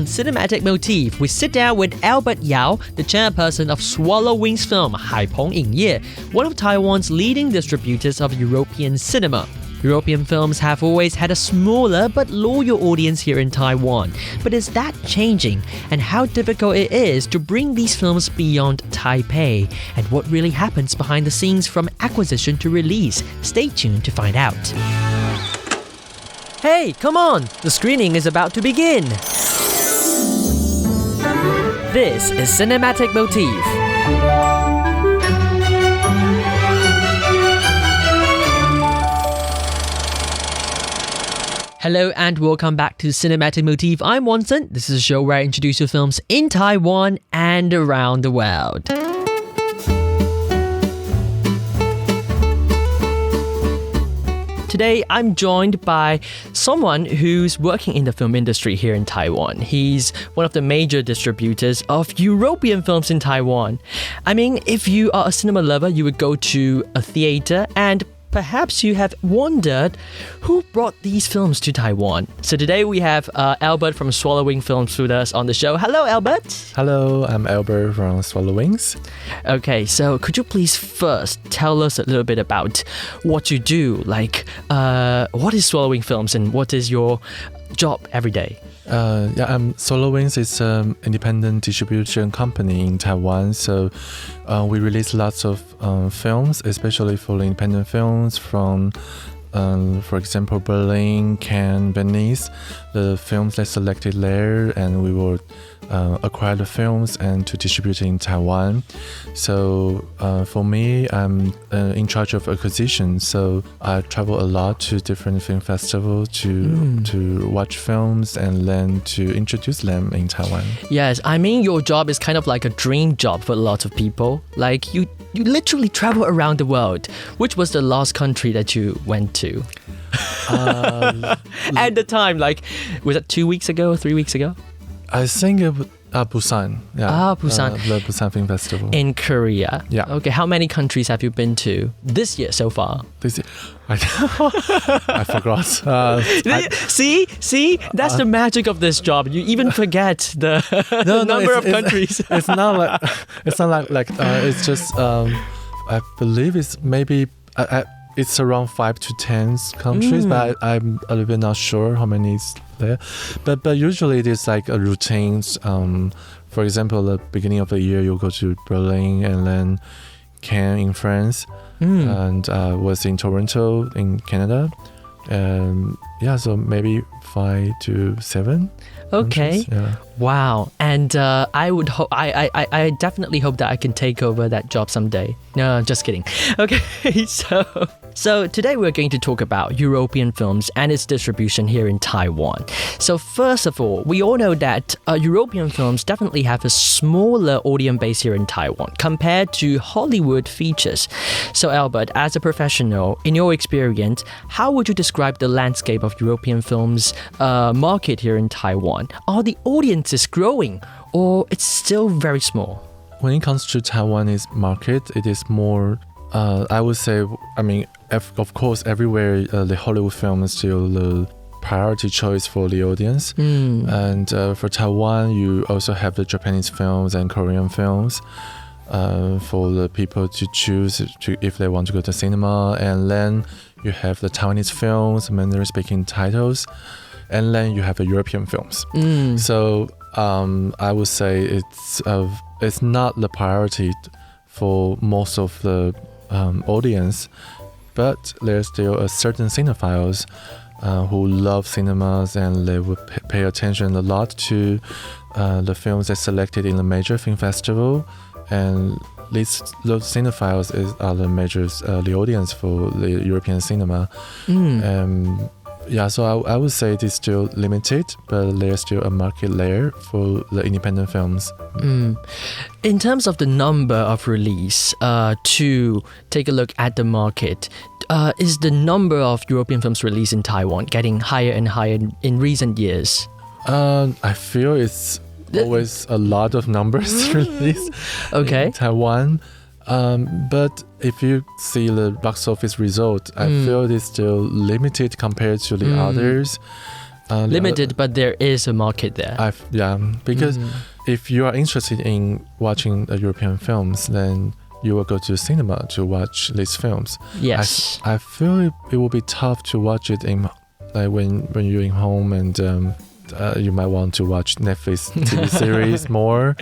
on Cinematic Motif, we sit down with Albert Yao, the chairperson of Swallow Wings Film, 海鹏影业, one of Taiwan's leading distributors of European cinema. European films have always had a smaller but loyal audience here in Taiwan. But is that changing? And how difficult it is to bring these films beyond Taipei? And what really happens behind the scenes from acquisition to release? Stay tuned to find out. Hey, come on! The screening is about to begin! This is Cinematic Motif. Hello and welcome back to Cinematic Motif. I'm wanson. This is a show where I introduce you films in Taiwan and around the world. Today, I'm joined by someone who's working in the film industry here in Taiwan. He's one of the major distributors of European films in Taiwan. I mean, if you are a cinema lover, you would go to a theater and perhaps you have wondered who brought these films to Taiwan. So today we have Albert from Swallow Wings Films with us on the show. Hello, Albert. Hello, I'm Albert from Swallow Wings. Okay, so could you please first tell us a little bit about what you do? Like, what is Swallow Wings Films and what is your job every day? Swallow Wings is an independent distribution company in Taiwan. So we release lots of films, especially for independent films from, for example, Berlin, Cannes, Venice. The films that selected there, and we will acquire the films and to distribute in Taiwan. So for me, I'm in charge of acquisition. So I travel a lot to different film festivals to watch films and then to introduce them in Taiwan. Yes, I mean your job is kind of like a dream job for a lot of people. Like you literally travel around the world. Which was the last country that you went to? At the time, like, was that 2 weeks ago, 3 weeks ago? I think it was Busan. Yeah. Busan. The Busan Film Festival. In Korea. Yeah. Okay, how many countries have you been to this year so far? This year, I forgot. See, that's the magic of this job. You even forget the number of countries. It's not like it's just I believe it's maybe it's around 5 to 10 countries, but I'm a little bit not sure how many is there. But usually it is like a routine. For example, the beginning of the year you go to Berlin and then Cannes in France, and was in Toronto in Canada. So maybe 5 to 7. Okay. Yeah. Wow. And I definitely hope that I can take over that job someday. No, just kidding. Okay, so today we're going to talk about European films and its distribution here in Taiwan. So first of all, we all know that European films definitely have a smaller audience base here in Taiwan compared to Hollywood features. So Albert, as a professional, in your experience, how would you describe the landscape of European films market here in Taiwan? Are the audiences growing or it's still very small? When it comes to Taiwanese market, it is more, I would say, I mean, of course, everywhere the Hollywood film is still the priority choice for the audience. And for Taiwan, you also have the Japanese films and Korean films for the people to choose if they want to go to cinema. And then you have the Taiwanese films, Mandarin-speaking titles. And then you have the European films. So I would say it's not the priority for most of the audience, but there's still a certain cinephiles who love cinemas and they would pay attention a lot to the films that selected in the major film festival. And those cinephiles are the major the audience for the European cinema. So I would say it is still limited, but there's still a market there for the independent films. In terms of the number of release, to take a look at the market, is the number of European films released in Taiwan getting higher and higher in recent years? I feel it's always a lot of numbers released in Taiwan. But if you see the box office result, I feel it's still limited compared to the others. Limited, but there is a market there. Because if you are interested in watching European films, then you will go to cinema to watch these films. Yes. I feel it will be tough to watch it in when you're in home and you might want to watch Netflix TV series more.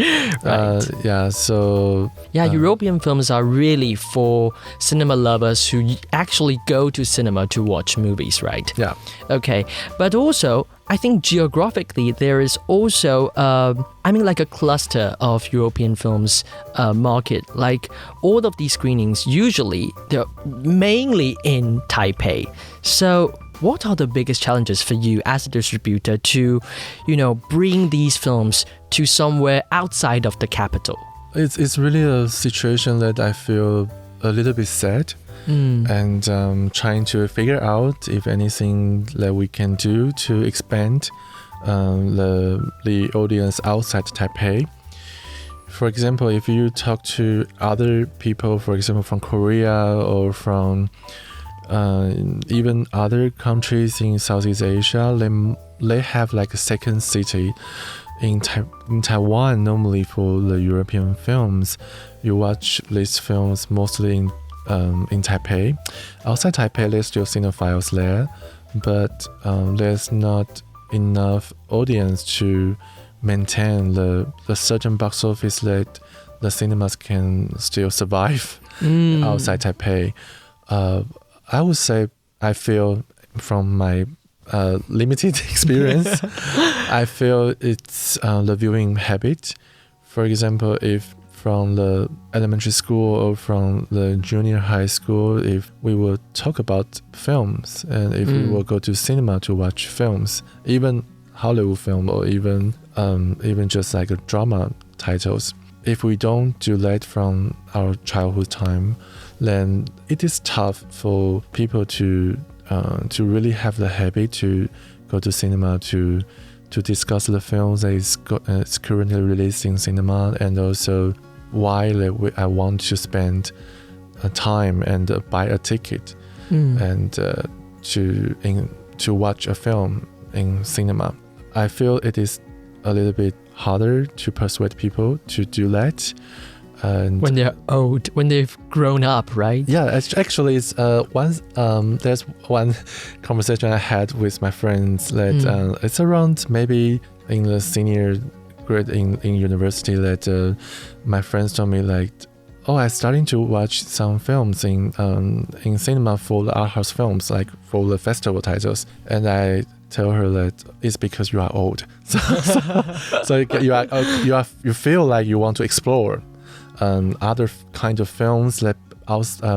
Right. European films are really for cinema lovers who actually go to cinema to watch movies, right? Yeah. Okay. But also, I think geographically there is also, like a cluster of European films market. Like all of these screenings, usually they're mainly in Taipei. So what are the biggest challenges for you as a distributor to, bring these films to somewhere outside of the capital? It's really a situation that I feel a little bit sad. And trying to figure out if anything that we can do to expand the audience outside Taipei. For example, if you talk to other people, for example, from Korea or from even other countries in Southeast Asia, they have like a second city. In Taiwan, normally for the European films, you watch these films mostly in Taipei. Outside Taipei, there's still cinephiles there, but there's not enough audience to maintain the certain box office that the cinemas can still survive outside Taipei. I would say I feel from my limited experience, I feel it's the viewing habit. For example, if from the elementary school or from the junior high school, if we will talk about films and if we will go to cinema to watch films, even Hollywood film or even just like a drama titles, if we don't do that from our childhood time, then it is tough for people to really have the habit to go to cinema to discuss the films that is currently released in cinema, and also why I want to spend time and buy a ticket and to watch a film in cinema. I feel it is a little bit harder to persuade people to do that. And when they're old, when they've grown up, right? Yeah, actually, it's there's one conversation I had with my friends that it's around maybe in the senior grade in university that my friends told me like, oh, I'm starting to watch some films in cinema for the art house films, like for the festival titles, and I tell her that it's because you are old, so you feel like you want to explore other kind of films that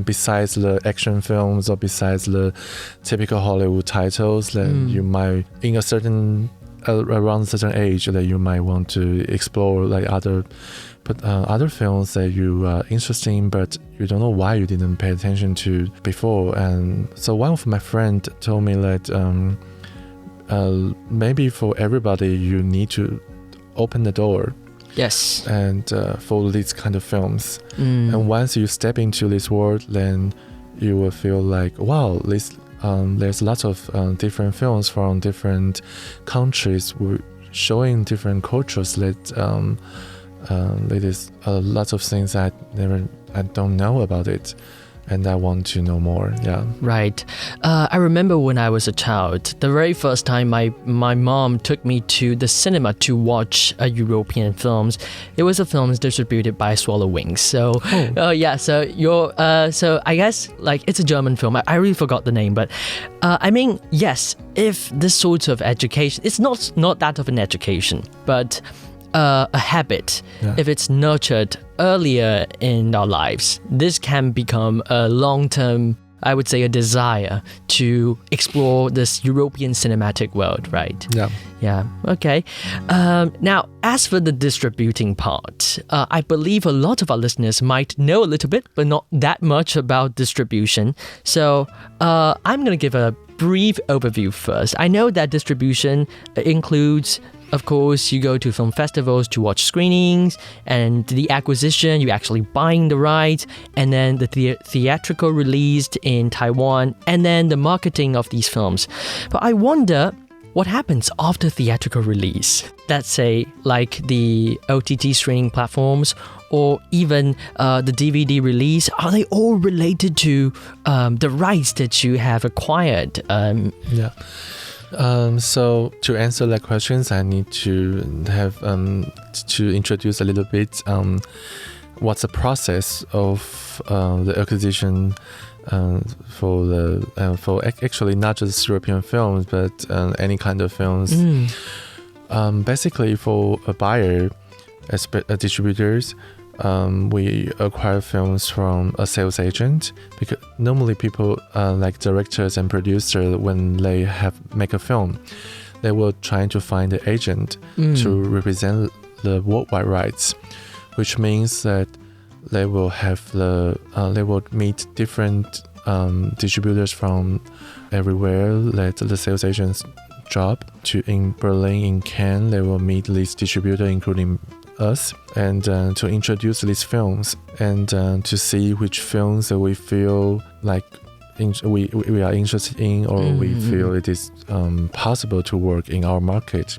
besides the action films or besides the typical Hollywood titles that you might in a certain around a certain age that you might want to explore like other films that you are interested in but you don't know why you didn't pay attention to before. And so one of my friends told me that maybe for everybody you need to open the door. Yes. And for these kind of films. And once you step into this world, then you will feel like, wow, there's lots of different films from different countries showing different cultures that there is lots of things I don't know about it. And I want to know more. Yeah. Right. I remember when I was a child, the very first time my mom took me to the cinema to watch European films. It was a film distributed by Swallow Wings. So, so I guess like it's a German film. I really forgot the name, but yes, if this sort of education, it's not that of an education, but a habit, if it's nurtured earlier in our lives, this can become a long-term, I would say, a desire to explore this European cinematic world, right? Yeah. Okay. Now, as for the distributing part, I believe a lot of our listeners might know a little bit, but not that much about distribution. So I'm going to give a brief overview first. I know that distribution includes, of course, you go to film festivals to watch screenings, and the acquisition, you actually buying the rights, and then the theatrical release in Taiwan, and then the marketing of these films. But I wonder, what happens after theatrical release? Let's say like the OTT streaming platforms or even the DVD release, are they all related to the rights that you have acquired? So to answer that questions, I need to have to introduce a little bit what's the process of the acquisition for actually not just European films but any kind of films. Basically, for a buyer, as distributors, we acquire films from a sales agent, because normally people like directors and producers, when they make a film, they will try to find an agent to represent the worldwide rights, which means that they will they will meet different distributors from everywhere. That the sales agent's job in Berlin, in Cannes, they will meet these distributors, including us, and to introduce these films and to see which films that we feel like we are interested in, or we feel it is possible to work in our market.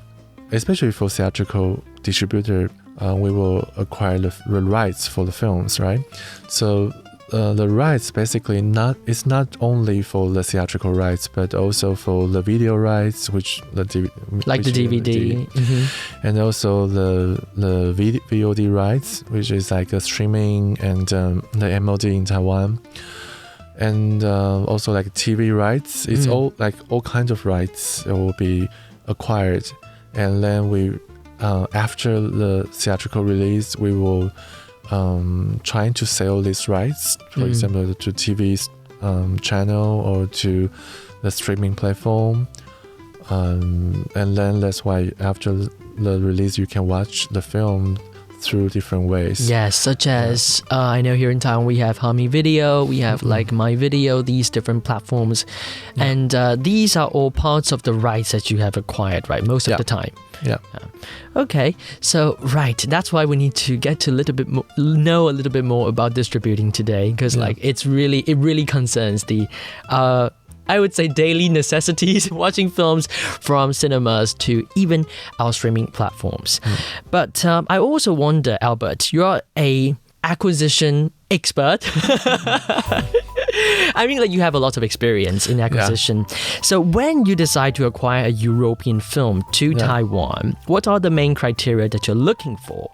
Especially for theatrical distributor, we will acquire the rights for the films, right? So the rights basically it's not only for the theatrical rights, but also for the video rights, which the DVD, and also the VOD rights, which is like a streaming, and the MOD in Taiwan, and also like TV rights. It's all kinds of rights will be acquired, and then we after the theatrical release, we will trying to sell these rights, for example, to TV channel or to the streaming platform, and then that's why after the release you can watch the film through different ways. Yes, such as I know here in Taiwan we have Hami Video, we have like My Video, these different platforms, and these are all parts of the rights that you have acquired, right? Most of the time. Yeah. Okay, so right, that's why we need to get to know a little bit more about distributing today, because like it really concerns the I would say daily necessities, watching films from cinemas to even our streaming platforms. But I also wonder, Albert, you're a acquisition expert. I mean, like you have a lot of experience in acquisition. So when you decide to acquire a European film to Taiwan, what are the main criteria that you're looking for?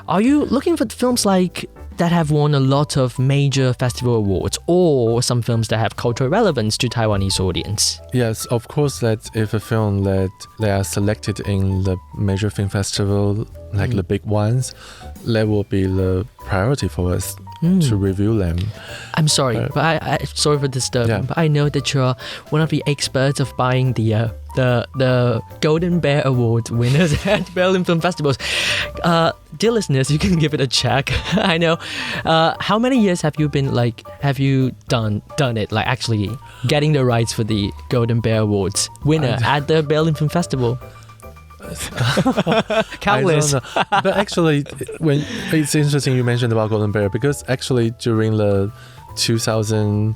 Are you looking for films like that have won a lot of major festival awards, or some films that have cultural relevance to Taiwanese audience? Yes, of course, that if a film that they are selected in the major film festival, like the big ones, that will be the priority for us to review them. I'm sorry, but I sorry for disturbing, but I know that you're one of the experts of buying the Golden Bear Award winners at Berlin Film Festivals. Dear listeners, you can give it a check. I know. How many years have you been done it, like actually getting the rights for the Golden Bear Awards winner at the Berlin Film Festival? Countless. I don't know. But actually, when it's interesting you mentioned about Golden Bear, because actually during the 2000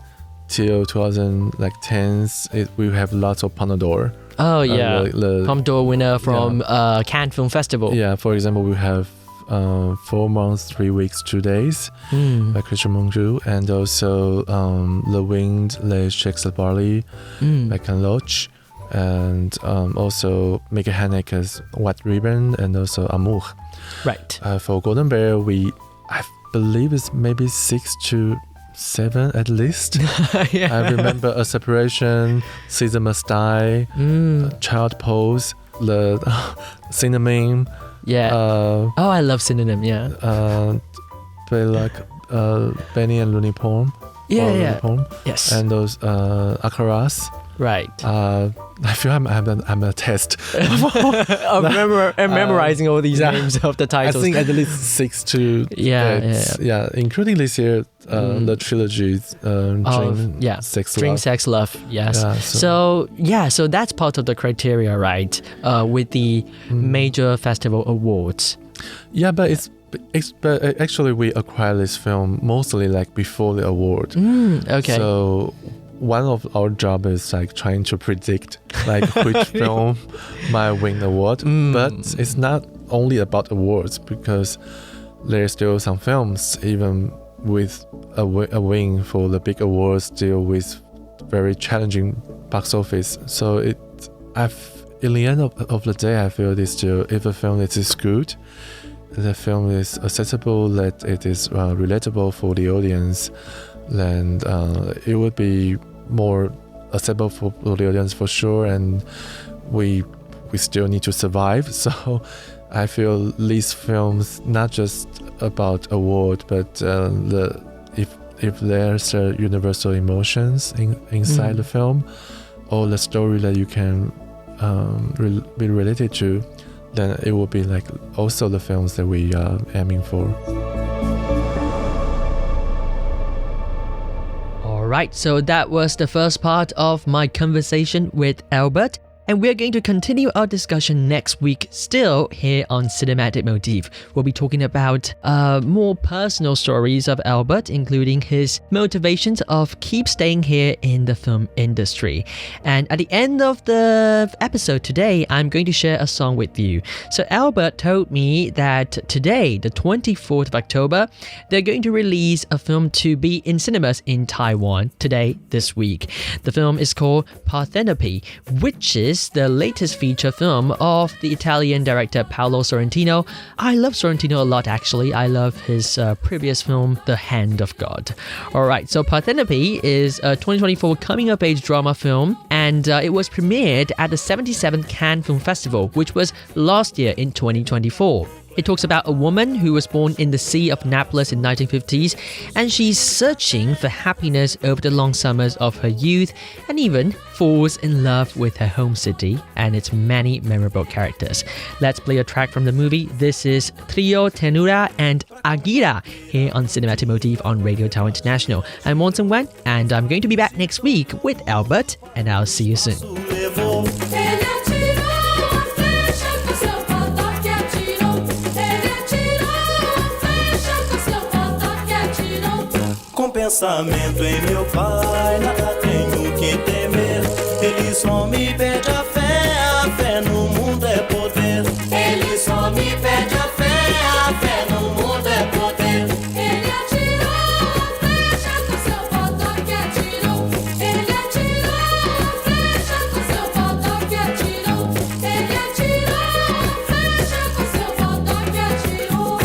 till 2010s, we have lots of Palme d'Or. Oh yeah, Palme d'Or winner from Cannes Film Festival. Yeah, for example, we have 4 months, 3 weeks, 2 days by Christian Mongju, and also The Wind, Les Checks the Barley by Ken Loach, and also Michael Haneke's White Ribbon, and also Amour. Right. For Golden Bear, I believe it's maybe 6 to 7 at least. I remember A Separation, Caesar Must Die, Child Pose, the Cinnamon. I love Synonym. Benny and Looney Porn. Yes. And those Akaras. Right. I feel I'm a test of memorizing all these names of the titles. I think at least 6 to including this year the trilogies Dream, Sex, Dream, Love. Sex, Love. Yes. So that's part of the criteria, right? With the major festival awards. Yeah, but but actually we acquired this film mostly like before the award. Okay. So one of our job is like trying to predict like which film might win the award. But it's not only about awards, because there's still some films even with a win for the big awards still with very challenging box office. So in the end of the day, I feel this still, if a film is good, the film is accessible, that it is relatable for the audience, then it would be more acceptable for the audience for sure, and we still need to survive. So I feel these films not just about award, but if there's universal emotions inside the film, or the story that you can be related to, then it will be like also the films that we are aiming for. Alright, so that was the first part of my conversation with Albert. And we're going to continue our discussion next week, still here on Cinematic Motif. We'll be talking about more personal stories of Albert, including his motivations of keep staying here in the film industry. And at the end of the episode today, I'm going to share a song with you. So Albert told me that today, the 24th of October, they're going to release a film to be in cinemas in Taiwan today, this week. The film is called Parthenope, which is the latest feature film of the Italian director Paolo Sorrentino. I love Sorrentino a lot, actually. I love his previous film, The Hand of God. Alright, so Parthenope is a 2024 coming-of-age drama film, and it was premiered at the 77th Cannes Film Festival, which was last year in 2024. It talks about a woman who was born in the Sea of Naples in 1950s, and she's searching for happiness over the long summers of her youth, and even falls in love with her home city and its many memorable characters. Let's play a track from the movie. This is Trio Tenura and Agira here on Cinematic Motif on Radio Taiwan International. I'm wanson, and I'm going to be back next week with Albert, and I'll see you soon. Pensamento em meu pai, nada tenho que temer. Ele só me pede a fé no mundo é poder. Ele só me pede a fé no mundo é poder. Ele atirou a flecha com seu botoque atirou. Ele atirou a flecha com seu botoque atirou. Ele atirou a flecha com seu botoque atirou.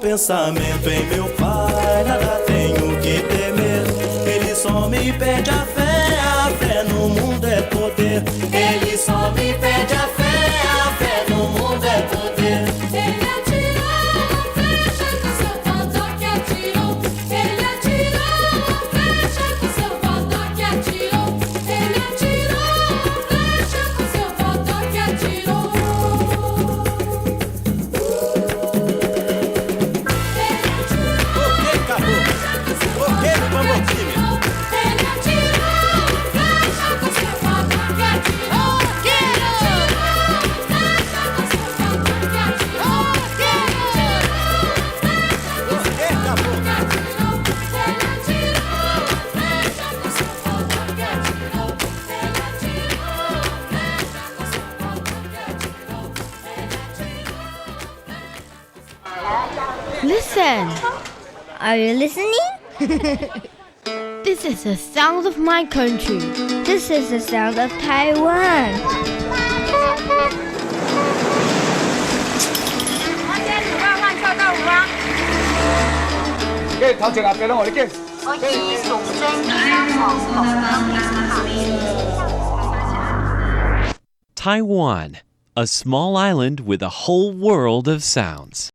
Pensamento em meu pai, nada tenho que temer. Ele só me pede a fé no mundo é poder. Ele só me pede a fé no mundo é poder. Ele atirou a flecha com seu botoque atirou. Ele atirou a flecha com seu botoque atirou. Ele atirou a flecha com seu botoque atirou. Listen! Are you listening? This is the sound of my country. This is the sound of Taiwan. Taiwan, a small island with a whole world of sounds.